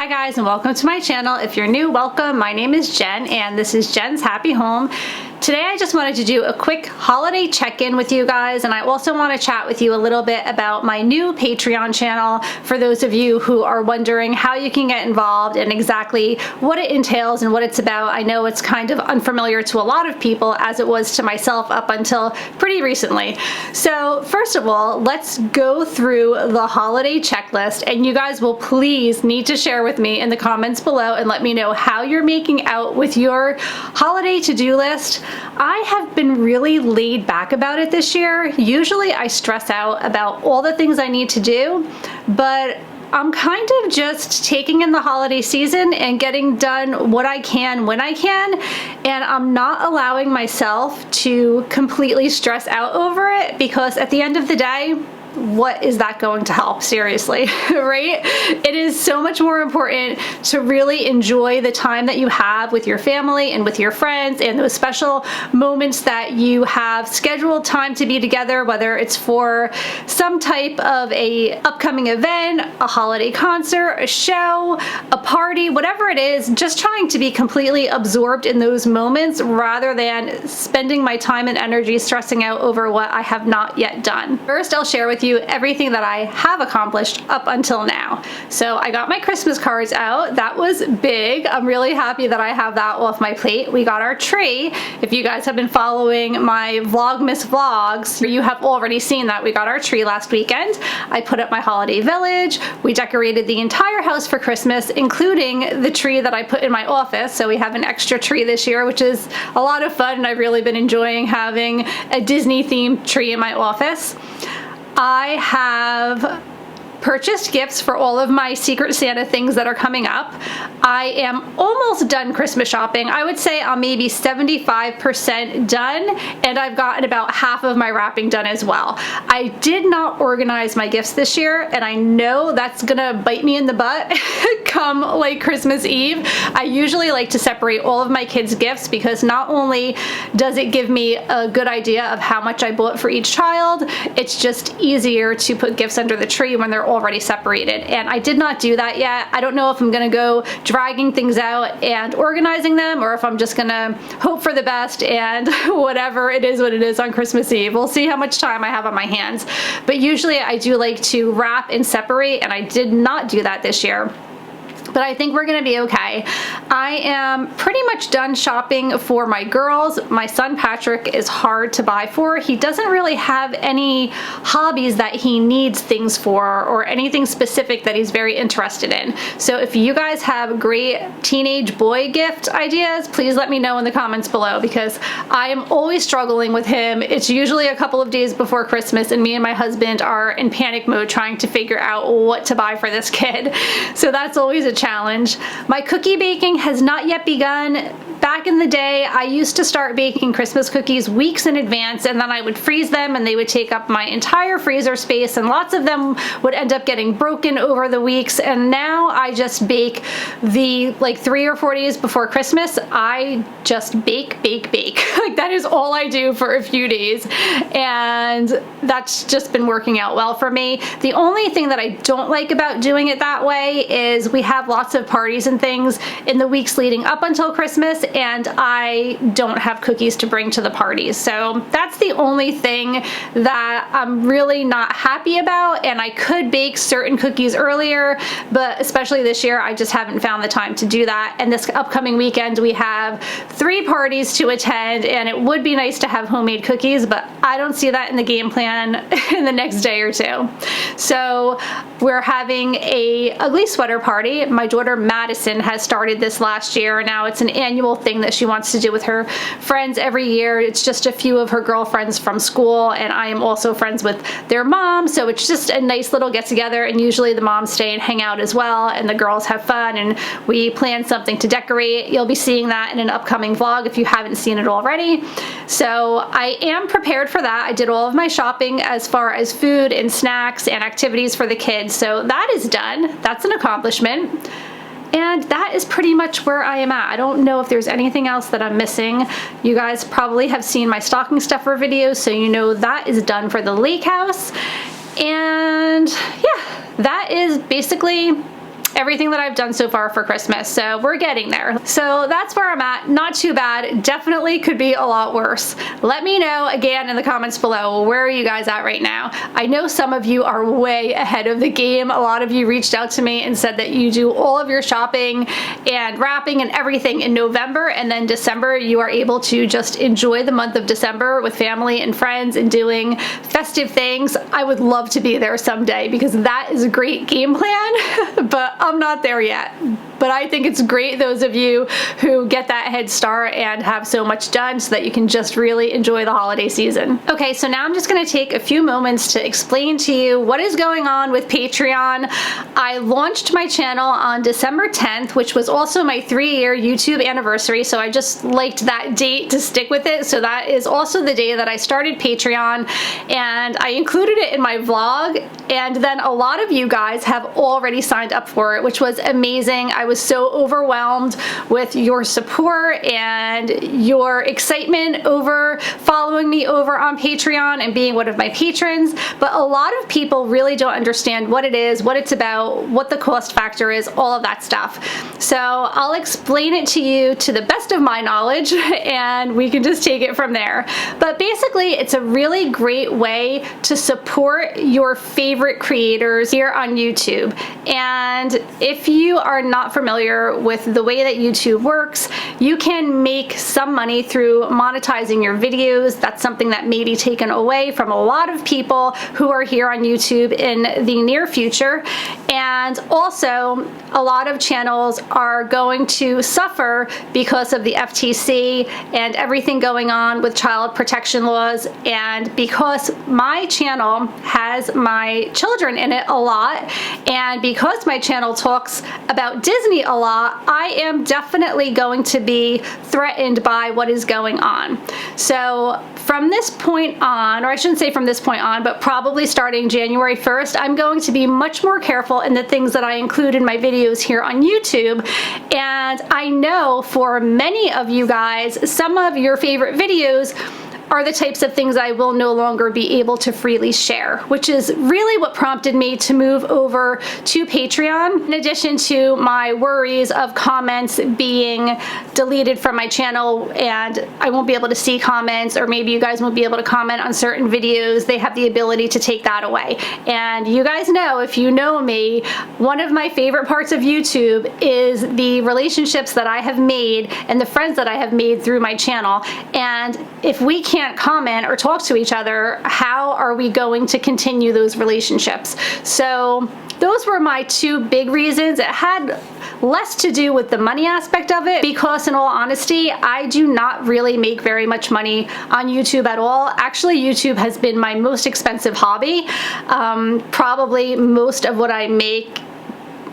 Hi guys, and welcome to my channel. If you're new, welcome. My name is Jen and this is Jen's Happy Home. Today I just wanted to do a quick holiday check-in with you guys, and I also want to chat with you a little bit about my new Patreon channel for those of you who are wondering how you can get involved and exactly what it entails and what it's about. I know it's kind of unfamiliar to a lot of people, as it was to myself up until pretty recently. So first of all, let's go through the holiday checklist, and you guys will please need to share with me in the comments below and let me know how you're making out with your holiday to-do list. I have been really laid back about it this year. Usually I stress out about all the things I need to do, but I'm kind of just taking in the holiday season and getting done what I can when I can, and I'm not allowing myself to completely stress out over it, because at the end of the day, what is that going to help? Seriously, right? It is so much more important to really enjoy the time that you have with your family and with your friends, and those special moments that you have scheduled time to be together, whether it's for some type of a upcoming event, a holiday concert, a show, a party, whatever it is, just trying to be completely absorbed in those moments rather than spending my time and energy stressing out over what I have not yet done. First, I'll share with you everything that I have accomplished up until now. So I got my Christmas cards out. That was big. I'm really happy that I have that off my plate. We got our tree. If you guys have been following my Vlogmas vlogs, you have already seen that we got our tree last weekend. I put up my holiday village. We decorated the entire house for Christmas, including the tree that I put in my office. So we have an extra tree this year, which is a lot of fun, and I've really been enjoying having a Disney themed tree in my office. I have purchased gifts for all of my Secret Santa things that are coming up. I am almost done Christmas shopping. I would say I'm maybe 75% done, and I've gotten about half of my wrapping done as well. I did not organize my gifts this year, and I know that's gonna bite me in the butt come like Christmas Eve. I usually like to separate all of my kids' gifts, because not only does it give me a good idea of how much I bought for each child, it's just easier to put gifts under the tree when they're already separated, and I did not do that yet. I don't know if I'm gonna go dragging things out and organizing them, or if I'm just gonna hope for the best and whatever it is what it is on Christmas Eve. We'll see how much time I have on my hands. But usually I do like to wrap and separate, and I did not do that this year. But I think we're gonna be okay. I am pretty much done shopping for my girls. My son Patrick is hard to buy for. He doesn't really have any hobbies that he needs things for, or anything specific that he's very interested in. So if you guys have great teenage boy gift ideas, please let me know in the comments below, because I am always struggling with him. It's usually a couple of days before Christmas, and me and my husband are in panic mode trying to figure out what to buy for this kid. So that's always a challenge. My cookie baking has not yet begun. Back in the day, I used to start baking Christmas cookies weeks in advance, and then I would freeze them, and they would take up my entire freezer space, and lots of them would end up getting broken over the weeks. And now I just bake the like 3 or 4 days before Christmas. I just bake. Like, that is all I do for a few days, and that's just been working out well for me. The only thing that I don't like about doing it that way is we have lots of parties and things in the weeks leading up until Christmas, and I don't have cookies to bring to the parties. So that's the only thing that I'm really not happy about, and I could bake certain cookies earlier, but especially this year I just haven't found the time to do that. And this upcoming weekend we have 3 parties to attend, and it would be nice to have homemade cookies, but I don't see that in the game plan in the next day or two. So we're having a ugly sweater party. My daughter Madison has started this last year. Now it's an annual thing that she wants to do with her friends every year. It's just a few of her girlfriends from school, and I am also friends with their mom, so it's just a nice little get together, and usually the moms stay and hang out as well, and the girls have fun, and we plan something to decorate. You'll be seeing that in an upcoming vlog if you haven't seen it already. So I am prepared for that. I did all of my shopping as far as food and snacks and activities for the kids, so that is done. That's an accomplishment. And that is pretty much where I am at. I don't know if there's anything else that I'm missing. You guys probably have seen my stocking stuffer videos, so you know that is done for the lake house. And yeah, that is basically everything that I've done so far for Christmas. So we're getting there. So that's where I'm at. Not too bad. Definitely could be a lot worse. Let me know again in the comments below, where are you guys at right now? I know some of you are way ahead of the game. A lot of you reached out to me and said that you do all of your shopping and wrapping and everything in November, and then December you are able to just enjoy the month of December with family and friends and doing festive things. I would love to be there someday because that is a great game plan, but I'm not there yet. But I think it's great, those of you who get that head start and have so much done so that you can just really enjoy the holiday season. Okay, so now I'm just gonna take a few moments to explain to you what is going on with Patreon. I launched my channel on December 10th, which was also my 3-year YouTube anniversary, so I just liked that date to stick with it. So that is also the day that I started Patreon, and I included it in my vlog, and then a lot of you guys have already signed up for it, which was amazing. I was so overwhelmed with your support and your excitement over following me over on Patreon and being one of my patrons, but a lot of people really don't understand what it is, what it's about, what the cost factor is, all of that stuff. So I'll explain it to you to the best of my knowledge and we can just take it from there. But basically, it's a really great way to support your favorite creators here on YouTube. And if you are not familiar with the way that YouTube works, you can make some money through monetizing your videos. That's something that may be taken away from a lot of people who are here on YouTube in the near future. And also, a lot of channels are going to suffer because of the FTC and everything going on with child protection laws. And because my channel has my children in it a lot, and because my channel talks about Disney a lot, I am definitely going to be threatened by what is going on. So from this point on, or I shouldn't say from this point on, but probably starting January 1st, I'm going to be much more careful in the things that I include in my videos here on YouTube. And I know for many of you guys, some of your favorite videos are the types of things I will no longer be able to freely share, which is really what prompted me to move over to Patreon. In addition to my worries of comments being deleted from my channel and I won't be able to see comments, or maybe you guys won't be able to comment on certain videos, they have the ability to take that away. And you guys know, if you know me, one of my favorite parts of YouTube is the relationships that I have made and the friends that I have made through my channel. And if we can't comment or talk to each other, how are we going to continue those relationships? So those were my two big reasons. It had less to do with the money aspect of it, because in all honesty, I do not really make very much money on YouTube at all. Actually, YouTube has been my most expensive hobby. Probably most of what I make,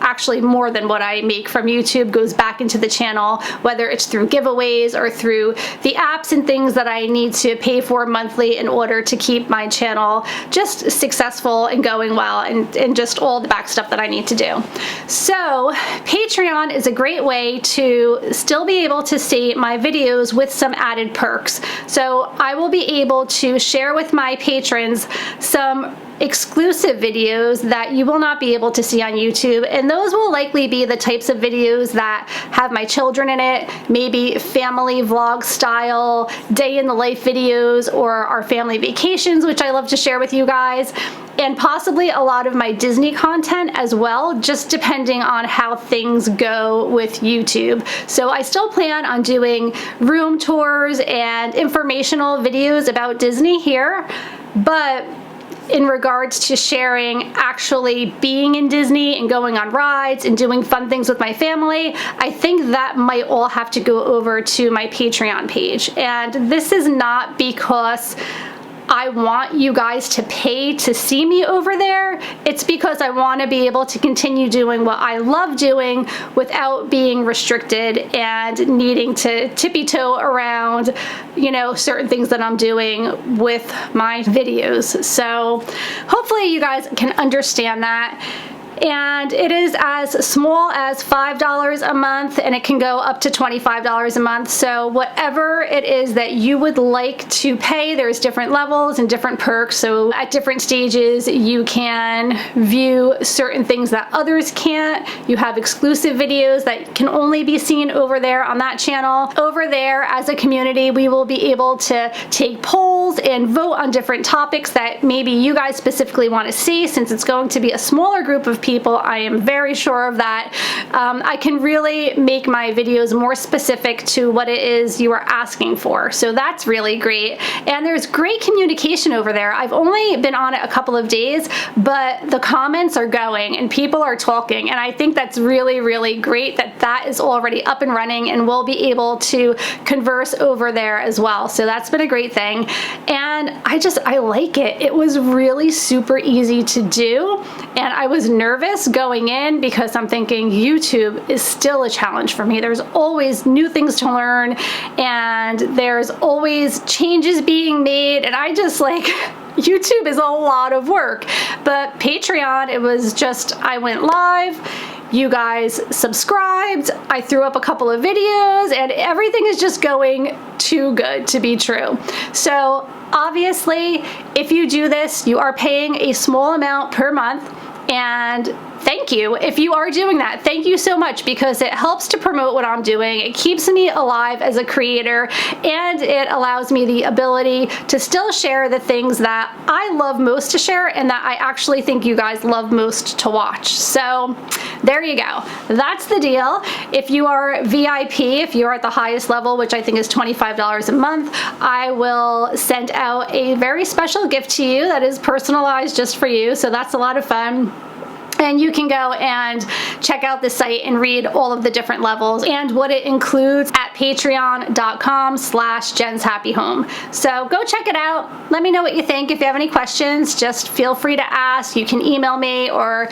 actually more than what I make from YouTube, goes back into the channel, whether it's through giveaways or through the apps and things that I need to pay for monthly in order to keep my channel just successful and going well, and just all the back stuff that I need to do. So Patreon is a great way to still be able to see my videos with some added perks. So I will be able to share with my patrons some exclusive videos that you will not be able to see on YouTube, and those will likely be the types of videos that have my children in it, maybe family vlog style, day in the life videos, or our family vacations, which I love to share with you guys, and possibly a lot of my Disney content as well, just depending on how things go with YouTube. So I still plan on doing room tours and informational videos about Disney here, but in regards to sharing actually being in Disney and going on rides and doing fun things with my family, I think that might all have to go over to my Patreon page. And this is not because I want you guys to pay to see me over there. It's because I want to be able to continue doing what I love doing without being restricted and needing to tippy-toe around, you know, certain things that I'm doing with my videos. So hopefully you guys can understand that. and it is as small as $5 a month, and it can go up to $25 a month. So whatever it is that you would like to pay, there's different levels and different perks. So at different stages, you can view certain things that others can't. You have exclusive videos that can only be seen over there on that channel. Over there, as a community, we will be able to take polls and vote on different topics that maybe you guys specifically want to see. Since it's going to be a smaller group of people, I am very sure of that. I can really make my videos more specific to what it is you are asking for. So that's really great. And there's great communication over there. I've only been on it a couple of days, but the comments are going and people are talking. And I think that's really, really great that that is already up and running, and we'll be able to converse over there as well. So that's been a great thing. And I like it. It was really super easy to do. And I was nervous going in because I'm thinking YouTube is still a challenge for me. There's always new things to learn, and there's always changes being made. And I just like, YouTube is a lot of work. But Patreon, it was just, I went live, you guys subscribed, I threw up a couple of videos, and everything is just going too good to be true. So obviously, if you do this, you are paying a small amount per month, and thank you. If you are doing that, thank you so much, because it helps to promote what I'm doing. It keeps me alive as a creator, and it allows me the ability to still share the things that I love most to share and that I actually think you guys love most to watch. So there you go. That's the deal. If you are VIP, if you're at the highest level, which I think is $25 a month, I will send out a very special gift to you that is personalized just for you. So that's a lot of fun. And you can go and check out the site and read all of the different levels and what it includes at patreon.com/jenshappyhome. So go check it out. Let me know what you think. If you have any questions, just feel free to ask. You can email me or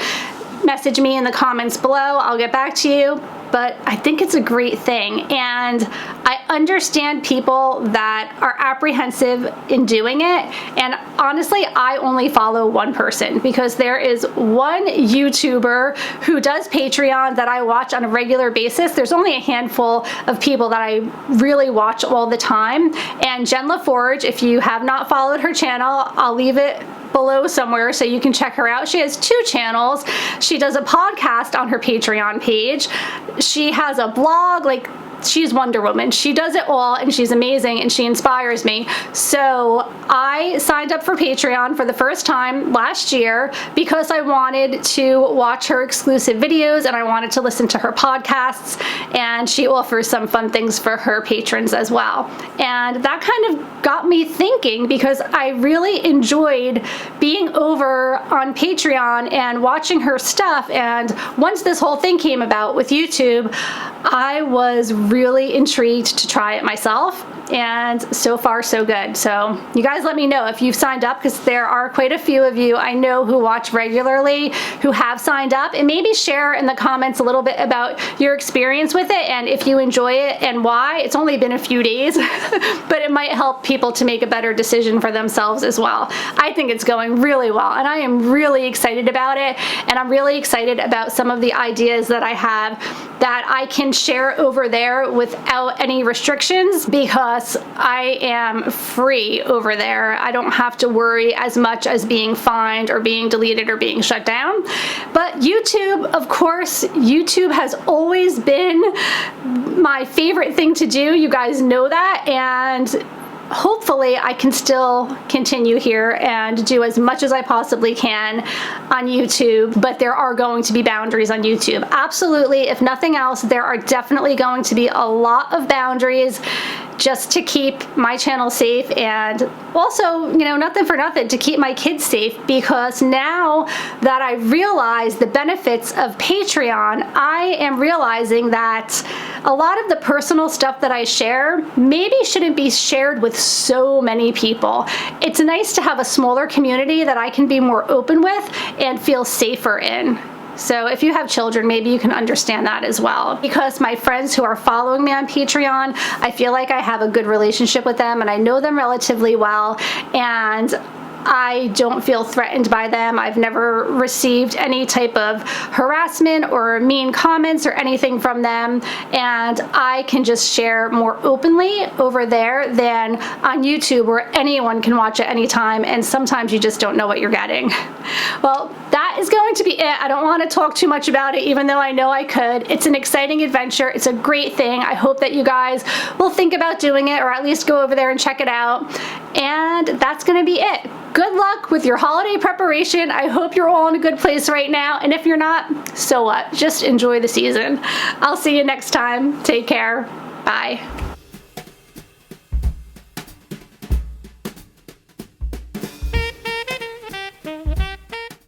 message me in the comments below. I'll get back to you. But I think it's a great thing, and I understand people that are apprehensive in doing it. And honestly, I only follow one person, because there is one YouTuber who does Patreon that I watch on a regular basis. There's only a handful of people that I really watch all the time, and Jen LaForge, if you have not followed her channel, I'll leave it below somewhere so you can check her out. She has 2 channels. She does a podcast on her Patreon page. She has a blog, like, she's Wonder Woman. She does it all, and she's amazing, and she inspires me. So I signed up for Patreon for the first time last year because I wanted to watch her exclusive videos, and I wanted to listen to her podcasts, and she offers some fun things for her patrons as well. And that kind of got me thinking, because I really enjoyed being over on Patreon and watching her stuff. And once this whole thing came about with YouTube, I was really intrigued to try it myself, and so far so good. So you guys let me know if you've signed up, because there are quite a few of you I know who watch regularly who have signed up, and maybe share in the comments a little bit about your experience with it and if you enjoy it and why. It's only been a few days, but it might help people to make a better decision for themselves as well. I think it's going really well, and I am really excited about it, and I'm really excited about some of the ideas that I have that I can share over there without any restrictions, because I am free over there. I don't have to worry as much as being fined or being deleted or being shut down. But YouTube, of course, YouTube has always been my favorite thing to do. You guys know that, and hopefully I can still continue here and do as much as I possibly can on YouTube, but there are going to be boundaries on YouTube. Absolutely. If nothing else, there are definitely going to be a lot of boundaries just to keep my channel safe, and also, you know, nothing for nothing, to keep my kids safe, because now that I realize the benefits of Patreon, I am realizing that a lot of the personal stuff that I share maybe shouldn't be shared with so many people. It's nice to have a smaller community that I can be more open with and feel safer in. So if you have children, maybe you can understand that as well. Because my friends who are following me on Patreon, I feel like I have a good relationship with them, and I know them relatively well, and I don't feel threatened by them. I've never received any type of harassment or mean comments or anything from them, and I can just share more openly over there than on YouTube, where anyone can watch at any time, and sometimes you just don't know what you're getting. Well, that is going to be it. I don't want to talk too much about it, even though I know I could. It's an exciting adventure. It's a great thing. I hope that you guys will think about doing it, or at least go over there and check it out. And that's going to be it. Good luck with your holiday preparation. I hope you're all in a good place right now. And if you're not, so what? Just enjoy the season. I'll see you next time. Take care. Bye.